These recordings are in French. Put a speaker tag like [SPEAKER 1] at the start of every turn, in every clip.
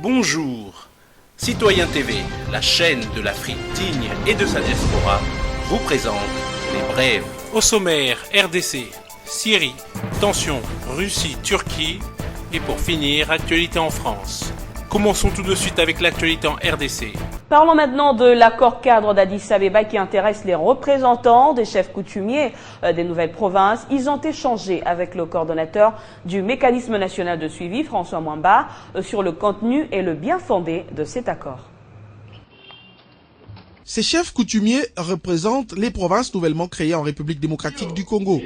[SPEAKER 1] Bonjour. Citoyen TV, la chaîne de l'Afrique digne et de sa diaspora, vous présente les brèves. Au sommaire, RDC, Syrie, tension, Russie, Turquie et pour finir, actualité en France. Commençons tout de suite avec l'actualité en RDC.
[SPEAKER 2] Parlons maintenant de l'accord cadre d'Addis Abeba qui intéresse les représentants des chefs coutumiers des nouvelles provinces. Ils ont échangé avec le coordonnateur du mécanisme national de suivi, François Mwamba, sur le contenu et le bien fondé de cet accord.
[SPEAKER 3] Ces chefs coutumiers représentent les provinces nouvellement créées en République démocratique du Congo.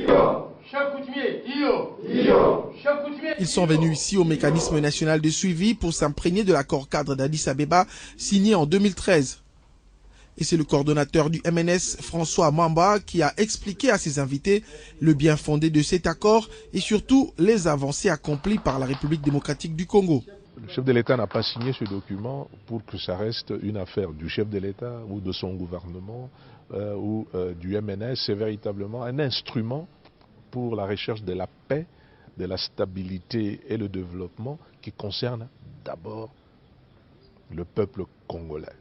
[SPEAKER 3] Ils sont venus ici au mécanisme national de suivi pour s'imprégner de l'accord cadre d'Addis Abeba signé en 2013. Et c'est le coordonnateur du MNS, François Mwamba, qui a expliqué à ses invités le bien fondé de cet accord et surtout les avancées accomplies par la République démocratique du Congo.
[SPEAKER 4] Le chef de l'État n'a pas signé ce document pour que ça reste une affaire du chef de l'État ou de son gouvernement ou du MNS. C'est véritablement un instrument pour la recherche de la paix, de la stabilité et le développement qui concerne d'abord le peuple congolais.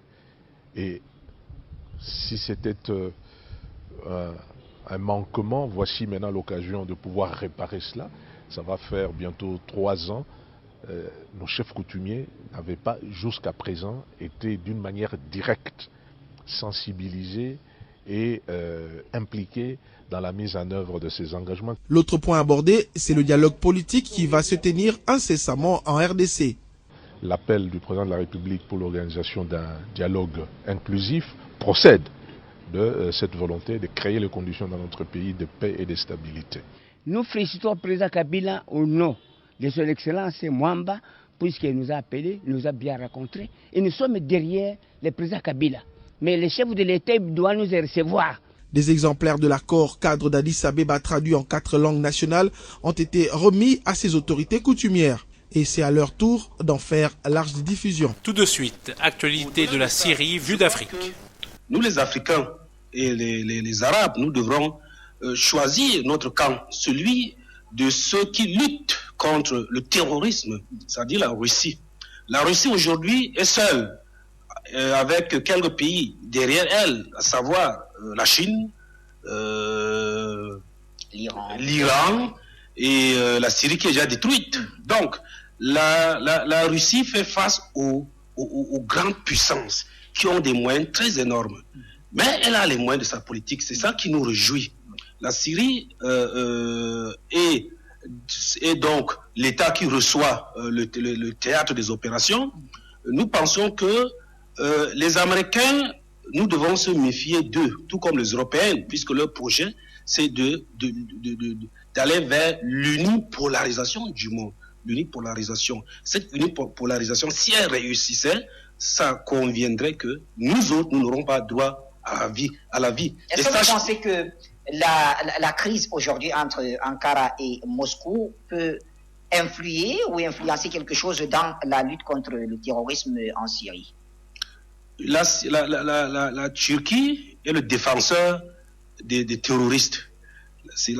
[SPEAKER 4] Et si c'était un manquement, voici maintenant l'occasion de pouvoir réparer cela. Ça va faire bientôt 3 ans. Nos chefs coutumiers n'avaient pas jusqu'à présent été d'une manière directe sensibilisés et impliqués dans la mise en œuvre de ces engagements.
[SPEAKER 3] L'autre point abordé, c'est le dialogue politique qui va se tenir incessamment en RDC.
[SPEAKER 4] L'appel du président de la République pour l'organisation d'un dialogue inclusif procède de cette volonté de créer les conditions dans notre pays de paix et de stabilité.
[SPEAKER 5] Nous félicitons le président Kabila au nom de son excellence Mwamba, puisqu'il nous a appelés, nous a bien rencontrés, et nous sommes derrière le président Kabila. Mais les chefs de l'État doivent nous recevoir.
[SPEAKER 3] Des exemplaires de l'accord cadre d'Addis Abeba traduit en 4 langues nationales ont été remis à ces autorités coutumières. Et c'est à leur tour d'en faire large diffusion.
[SPEAKER 1] Tout de suite, actualité de la Syrie vue d'Afrique.
[SPEAKER 6] Nous les Africains et les Arabes, nous devrons choisir notre camp, celui de ceux qui luttent contre le terrorisme, c'est-à-dire la Russie. La Russie aujourd'hui est seule, avec quelques pays derrière elle, à savoir la Chine, l'Iran et la Syrie qui est déjà détruite. Donc, la Russie fait face aux grandes puissances qui ont des moyens très énormes. Mais elle a les moyens de sa politique, c'est ça qui nous réjouit. La Syrie est donc l'État qui reçoit le théâtre des opérations. Nous pensons que les Américains, nous devons se méfier d'eux, tout comme les Européens, puisque leur projet, c'est d'aller vers l'unipolarisation du monde. L'unipolarisation. Cette unipolarisation, si elle réussissait, ça conviendrait que nous autres, nous n'aurons pas droit à la vie.
[SPEAKER 7] Est-ce que vous pensez que la crise aujourd'hui entre Ankara et Moscou peut influer ou influencer quelque chose dans la lutte contre le terrorisme en Syrie?
[SPEAKER 6] La Turquie est le défenseur des terroristes. C'est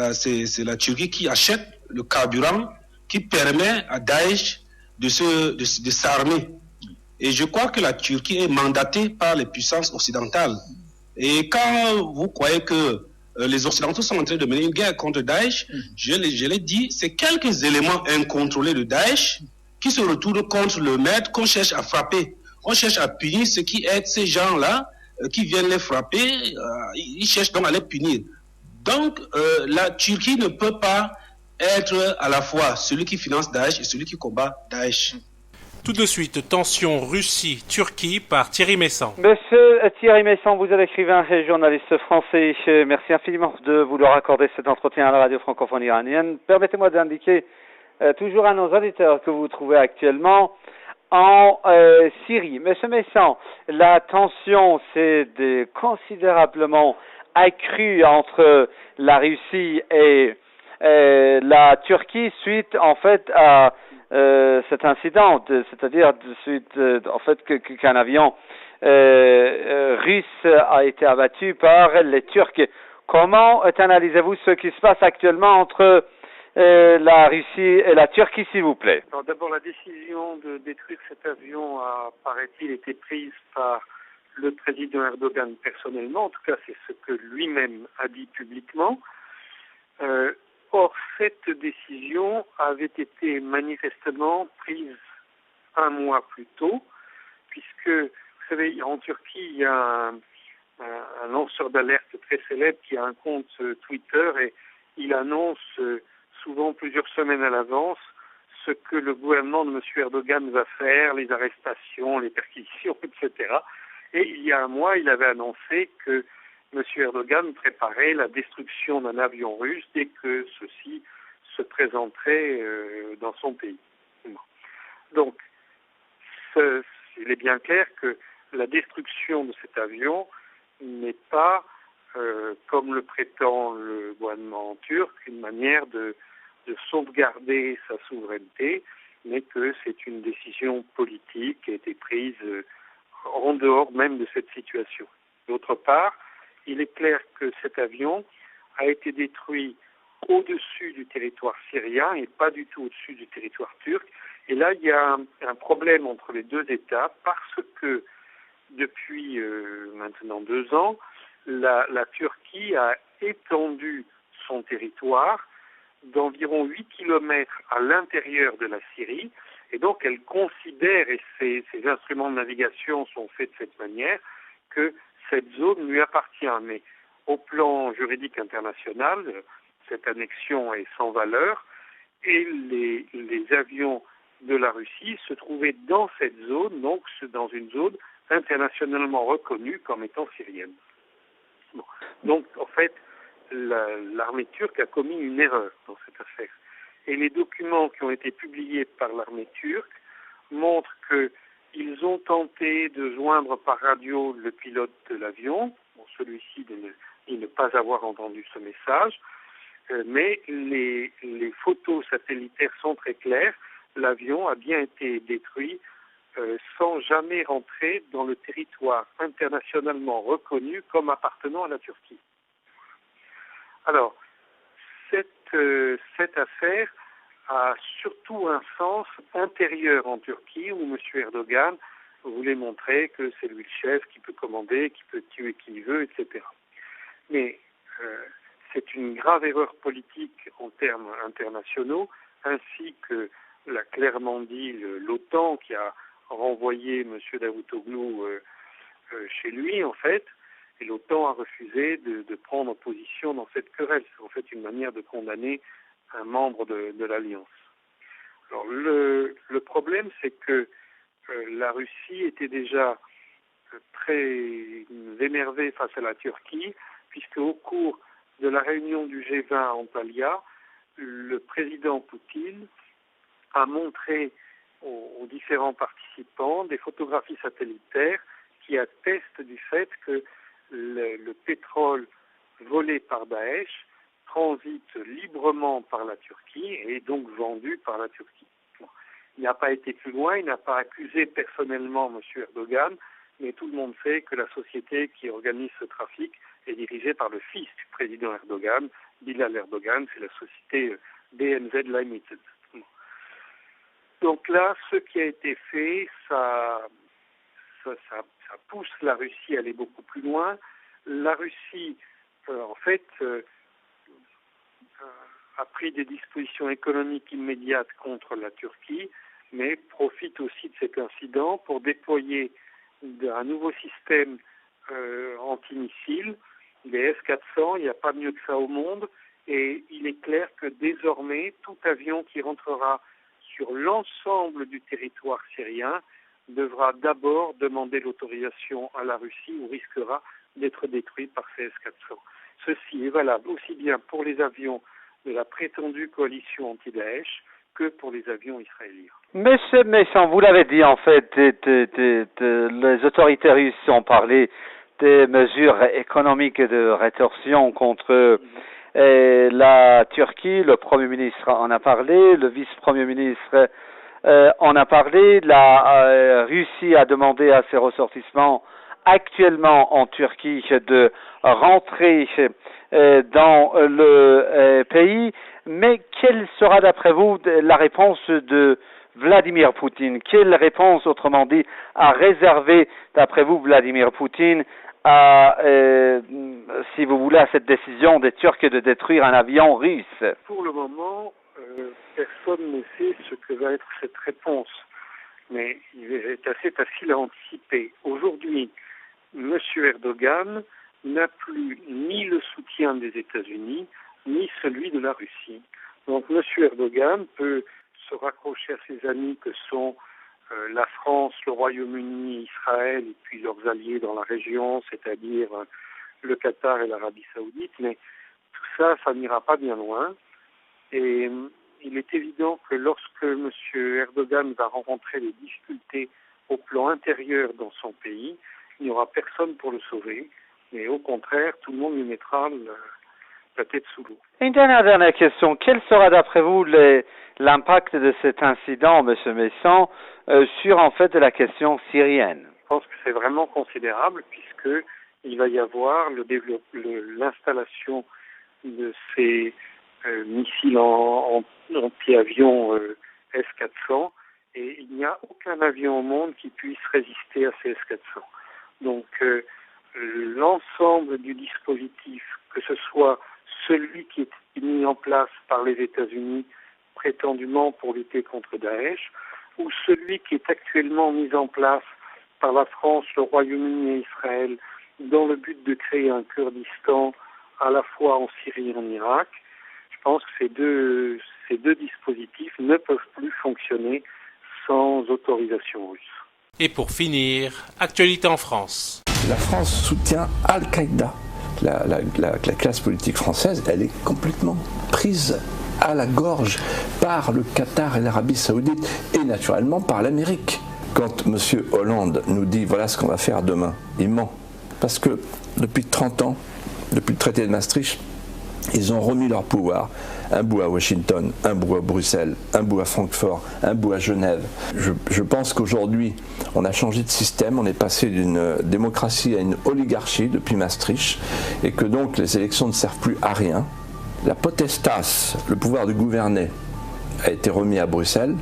[SPEAKER 6] la Turquie qui achète le carburant qui permet à Daesh de s'armer. Et je crois que la Turquie est mandatée par les puissances occidentales. Et quand vous croyez que les Occidentaux sont en train de mener une guerre contre Daesh, je l'ai dit, c'est quelques éléments incontrôlés de Daesh qui se retournent contre le maître qu'on cherche à frapper. On cherche à punir ceux qui aident ces gens-là, qui viennent les frapper, ils cherchent donc à les punir. Donc, la Turquie ne peut pas être à la fois celui qui finance Daesh et celui qui combat Daesh.
[SPEAKER 1] Tout de suite, tension Russie-Turquie par Thierry Messant.
[SPEAKER 8] Monsieur Thierry Messant, vous êtes écrivain et journaliste français. Merci infiniment de vouloir accorder cet entretien à la radio francophone iranienne. Permettez-moi d'indiquer toujours à nos auditeurs que vous trouvez actuellement en Syrie. Monsieur Messant, la tension s'est considérablement accrue entre la Russie et la Turquie suite en fait à cet incident, c'est-à-dire suite en fait qu'un avion russe a été abattu par les Turcs. Comment analysez-vous ce qui se passe actuellement entre la Russie et la Turquie, s'il vous plaît?
[SPEAKER 9] Alors d'abord, la décision de détruire cet avion a, paraît-il, été prise par le président Erdogan personnellement. En tout cas, c'est ce que lui-même a dit publiquement. Or, cette décision avait été manifestement prise un mois plus tôt, puisque, vous savez, en Turquie, il y a un lanceur d'alerte très célèbre qui a un compte Twitter et il annonce souvent plusieurs semaines à l'avance ce que le gouvernement de M. Erdogan va faire, les arrestations, les perquisitions, etc. Et il y a un mois, il avait annoncé que M. Erdogan préparait la destruction d'un avion russe dès que ceci se présenterait dans son pays. Donc, il est bien clair que la destruction de cet avion n'est pas, comme le prétend le gouvernement turc, une manière de sauvegarder sa souveraineté, mais que c'est une décision politique qui a été prise en dehors même de cette situation. D'autre part, il est clair que cet avion a été détruit au-dessus du territoire syrien et pas du tout au-dessus du territoire turc. Et là, il y a un problème entre les deux États parce que depuis maintenant 2 ans, la Turquie a étendu son territoire d'environ 8 kilomètres à l'intérieur de la Syrie, et donc elle considère, et ses instruments de navigation sont faits de cette manière, que cette zone lui appartient. Mais au plan juridique international, cette annexion est sans valeur, et les avions de la Russie se trouvaient dans cette zone, donc dans une zone internationalement reconnue comme étant syrienne. Bon. Donc, en fait, l'armée turque a commis une erreur dans cette affaire. Et les documents qui ont été publiés par l'armée turque montrent qu'ils ont tenté de joindre par radio le pilote de l'avion, celui-ci de ne pas avoir entendu ce message, mais les photos satellitaires sont très claires. L'avion a bien été détruit sans jamais rentrer dans le territoire internationalement reconnu comme appartenant à la Turquie. Alors, cette affaire a surtout un sens intérieur en Turquie où M. Erdogan voulait montrer que c'est lui le chef qui peut commander, qui peut tuer qui il veut, etc. Mais c'est une grave erreur politique en termes internationaux, ainsi que l'a clairement dit l'OTAN qui a renvoyé M. Davutoglu chez lui, en fait, et l'OTAN a refusé de prendre position dans cette querelle. C'est en fait une manière de condamner un membre de l'Alliance. Alors le problème, c'est que la Russie était déjà très énervée face à la Turquie, puisque au cours de la réunion du G20 à Antalya, le président Poutine a montré aux différents participants des photographies satellitaires qui attestent du fait que le pétrole volé par Daesh transite librement par la Turquie et est donc vendu par la Turquie. Bon. Il n'a pas été plus loin, il n'a pas accusé personnellement M. Erdogan, mais tout le monde sait que la société qui organise ce trafic est dirigée par le fils du président Erdogan, Bilal Erdogan, c'est la société BMZ Limited. Bon. Donc là, ce qui a été fait, ça pousse la Russie à aller beaucoup plus loin. La Russie, en fait, a pris des dispositions économiques immédiates contre la Turquie, mais profite aussi de cet incident pour déployer un nouveau système anti-missiles, les S-400. Il n'y a pas mieux que ça au monde, et il est clair que désormais, tout avion qui rentrera sur l'ensemble du territoire syrien devra d'abord demander l'autorisation à la Russie ou risquera d'être détruit par ces S-400. Ceci est valable aussi bien pour les avions de la prétendue coalition anti-Daesh que pour les avions israéliens.
[SPEAKER 8] Mais vous l'avez dit en fait, les autorités russes ont parlé des mesures économiques et de rétorsion contre la Turquie. Le Premier ministre en a parlé, le vice-premier ministre en a parlé. La Russie a demandé à ses ressortissants actuellement en Turquie de rentrer dans le pays. Mais quelle sera d'après vous la réponse de Vladimir Poutine? Quelle réponse, autrement dit, a réservé d'après vous Vladimir Poutine à, si vous voulez, à cette décision des Turcs de détruire un avion russe?
[SPEAKER 9] Pour le moment, personne ne sait ce que va être cette réponse. Mais il est assez facile à anticiper. Aujourd'hui, M. Erdogan n'a plus ni le soutien des États-Unis, ni celui de la Russie. Donc M. Erdogan peut se raccrocher à ses amis que sont la France, le Royaume-Uni, Israël et puis leurs alliés dans la région, c'est-à-dire le Qatar et l'Arabie Saoudite, mais tout ça, ça n'ira pas bien loin. Et il est évident que lorsque M. Erdogan va rencontrer des difficultés au plan intérieur dans son pays, il n'y aura personne pour le sauver, mais au contraire, tout le monde lui mettra la tête sous l'eau.
[SPEAKER 8] Une dernière question. Quel sera d'après vous l'impact de cet incident, M. Messon, sur en fait la question syrienne?
[SPEAKER 9] Je pense que c'est vraiment considérable puisque il va y avoir l'installation de ces missiles anti-avions S-400 et il n'y a aucun avion au monde qui puisse résister à ces S-400. Donc l'ensemble du dispositif, que ce soit celui qui est mis en place par les États-Unis prétendument pour lutter contre Daesh, ou celui qui est actuellement mis en place par la France, le Royaume-Uni et Israël dans le but de créer un Kurdistan à la fois en Syrie et en Irak, je pense que ces deux dispositifs ne peuvent plus fonctionner sans autorisation russe.
[SPEAKER 1] Et pour finir, actualité en France.
[SPEAKER 10] La France soutient Al-Qaïda. La classe politique française, elle est complètement prise à la gorge par le Qatar et l'Arabie Saoudite et naturellement par l'Amérique. Quand M. Hollande nous dit voilà ce qu'on va faire demain, il ment. Parce que depuis 30 ans, depuis le traité de Maastricht, ils ont remis leur pouvoir, un bout à Washington, un bout à Bruxelles, un bout à Francfort, un bout à Genève. Je pense qu'aujourd'hui, on a changé de système, on est passé d'une démocratie à une oligarchie depuis Maastricht, et que donc les élections ne servent plus à rien. La potestas, le pouvoir de gouverner, a été remis à Bruxelles,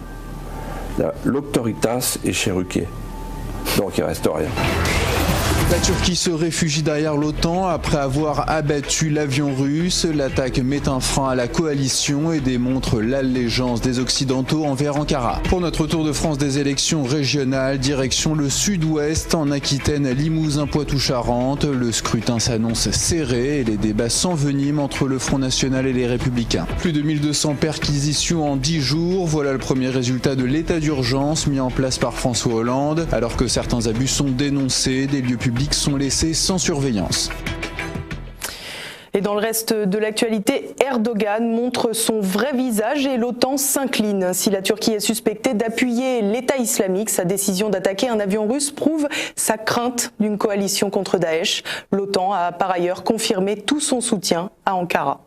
[SPEAKER 10] l'auctoritas est chez Ruquier. Donc il ne reste rien.
[SPEAKER 11] La Turquie se réfugie derrière l'OTAN après avoir abattu l'avion russe. L'attaque met un frein à la coalition et démontre l'allégeance des Occidentaux envers Ankara. Pour notre tour de France des élections régionales, direction le sud-ouest, en Aquitaine, Limousin, Poitou-Charentes. Le scrutin s'annonce serré et les débats s'enveniment entre le Front National et les Républicains. Plus de 1200 perquisitions en 10 jours. Voilà le premier résultat de l'état d'urgence mis en place par François Hollande. Alors que certains abus sont dénoncés, des lieux publics sont laissés sans surveillance.
[SPEAKER 12] Et dans le reste de l'actualité, Erdogan montre son vrai visage et l'OTAN s'incline. Si la Turquie est suspectée d'appuyer l'État islamique, sa décision d'attaquer un avion russe prouve sa crainte d'une coalition contre Daesh. L'OTAN a par ailleurs confirmé tout son soutien à Ankara.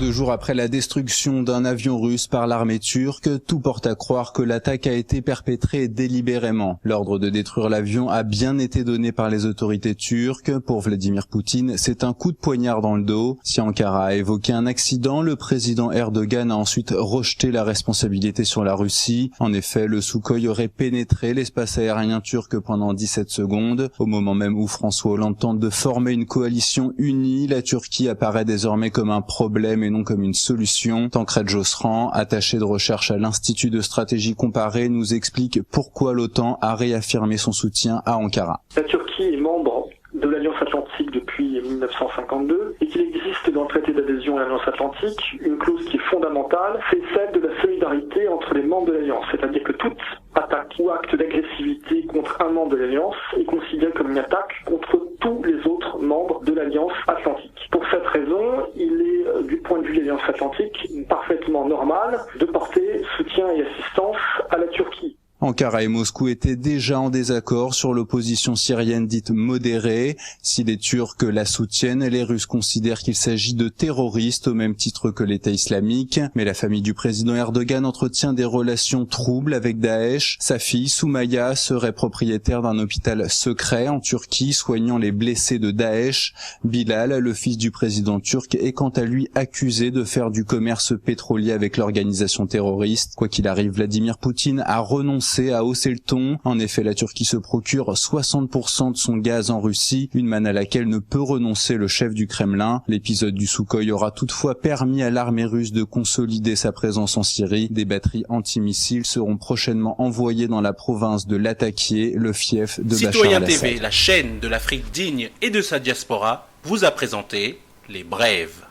[SPEAKER 11] 2 jours après la destruction d'un avion russe par l'armée turque, tout porte à croire que l'attaque a été perpétrée délibérément. L'ordre de détruire l'avion a bien été donné par les autorités turques. Pour Vladimir Poutine, c'est un coup de poignard dans le dos. Si Ankara a évoqué un accident, le président Erdogan a ensuite rejeté la responsabilité sur la Russie. En effet, le Sukhoi aurait pénétré l'espace aérien turc pendant 17 secondes. Au moment même où François Hollande tente de former une coalition unie, la Turquie apparaît désormais comme un problème et non comme une solution. Tancred Josserand, attaché de recherche à l'Institut de stratégie comparée, nous explique pourquoi l'OTAN a réaffirmé son soutien à Ankara.
[SPEAKER 13] La Turquie est membre de l'Alliance Atlantique depuis 1952 et qu'il existe dans le traité d'adhésion à l'Alliance Atlantique une clause qui est fondamentale, c'est celle de la solidarité entre les membres de l'Alliance. C'est-à-dire que toute attaque ou acte d'agressivité contre un membre de l'Alliance est considéré comme une attaque contre tous les autres membres de l'Alliance Atlantique. Pour cette raison, il est, du point de vue de l'Alliance Atlantique, parfaitement normal de porter soutien et assistance à la Turquie.
[SPEAKER 11] Ankara et Moscou étaient déjà en désaccord sur l'opposition syrienne dite modérée. Si les Turcs la soutiennent, les Russes considèrent qu'il s'agit de terroristes au même titre que l'État islamique. Mais la famille du président Erdogan entretient des relations troubles avec Daesh. Sa fille, Soumaya, serait propriétaire d'un hôpital secret en Turquie, soignant les blessés de Daesh. Bilal, le fils du président turc, est quant à lui accusé de faire du commerce pétrolier avec l'organisation terroriste. Quoi qu'il arrive, Vladimir Poutine a renoncé à hausser le ton. En effet, la Turquie se procure 60% de son gaz en Russie, une manne à laquelle ne peut renoncer le chef du Kremlin. L'épisode du Sukhoi aura toutefois permis à l'armée russe de consolider sa présence en Syrie. Des batteries antimissiles seront prochainement envoyées dans la province de Latakia, le fief de Bachar
[SPEAKER 1] Citoyen
[SPEAKER 11] el-Assad.
[SPEAKER 1] TV, la chaîne de l'Afrique digne et de sa diaspora, vous a présenté les brèves.